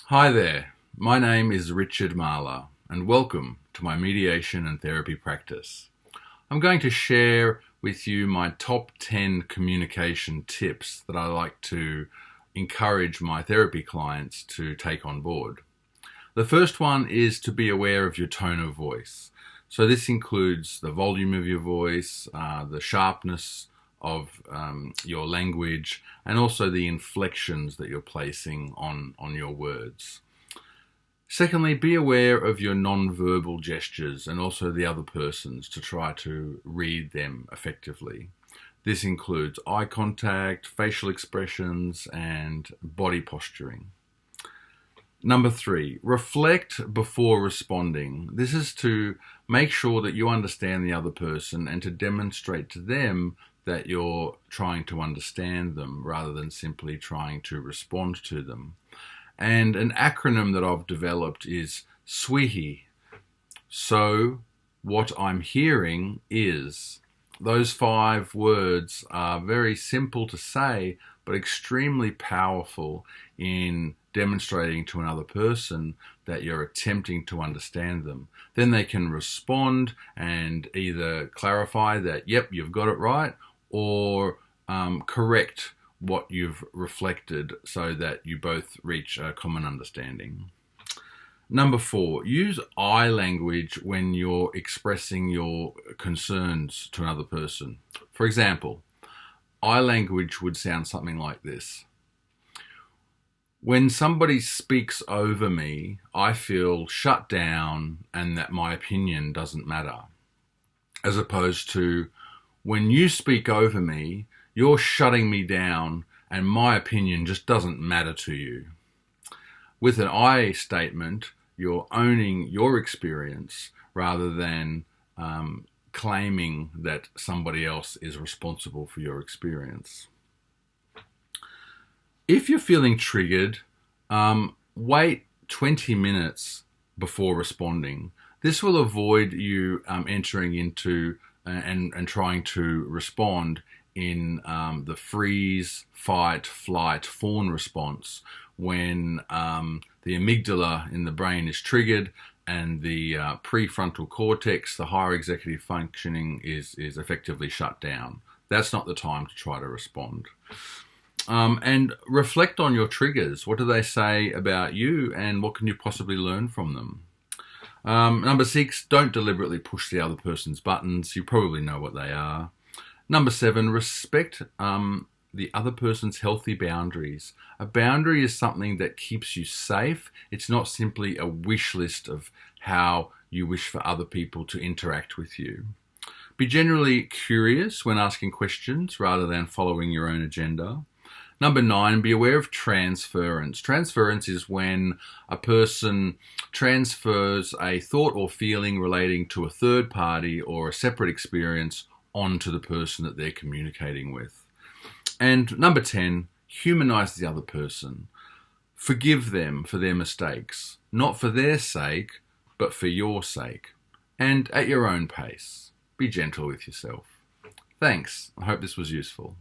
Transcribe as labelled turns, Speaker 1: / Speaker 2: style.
Speaker 1: Hi there, my name is Richard Marler and welcome to my mediation and therapy practice. I'm going to share with you my top 10 communication tips that I like to encourage my therapy clients to take on board. The first one is to be aware of your tone of voice. So this includes the volume of your voice, the sharpness of your language, and also the inflections that you're placing on your words. Secondly, be aware of your non-verbal gestures and also the other person's to try to read them effectively. This includes eye contact, facial expressions, and body posturing. Number 3, reflect before responding. This is to make sure that you understand the other person and to demonstrate to them that you're trying to understand them rather than simply trying to respond to them. And an acronym that I've developed is SWIHI. So what I'm hearing is. Those 5 words are very simple to say, but extremely powerful in demonstrating to another person that you're attempting to understand them. Then they can respond and either clarify that, yep, you've got it right, or correct what you've reflected so that you both reach a common understanding. Number 4, use I language when you're expressing your concerns to another person. For example, I language would sound something like this. When somebody speaks over me, I feel shut down and that my opinion doesn't matter. As opposed to, when you speak over me, you're shutting me down and my opinion just doesn't matter to you. With an I statement, you're owning your experience rather than claiming that somebody else is responsible for your experience. If you're feeling triggered, wait 20 minutes before responding. This will avoid you entering into and trying to respond in the freeze, fight, flight, fawn response when the amygdala in the brain is triggered and the prefrontal cortex, the higher executive functioning, is effectively shut down. That's not the time to try to respond. And reflect on your triggers. What do they say about you and what can you possibly learn from them? Number 6, don't deliberately push the other person's buttons. You probably know what they are. Number 7, respect the other person's healthy boundaries. A boundary is something that keeps you safe. It's not simply a wish list of how you wish for other people to interact with you. Be generally curious when asking questions rather than following your own agenda. Number 9, be aware of transference. Transference is when a person transfers a thought or feeling relating to a third party or a separate experience onto the person that they're communicating with. And number 10, humanize the other person. Forgive them for their mistakes, not for their sake, but for your sake. And at your own pace. Be gentle with yourself. Thanks. I hope this was useful.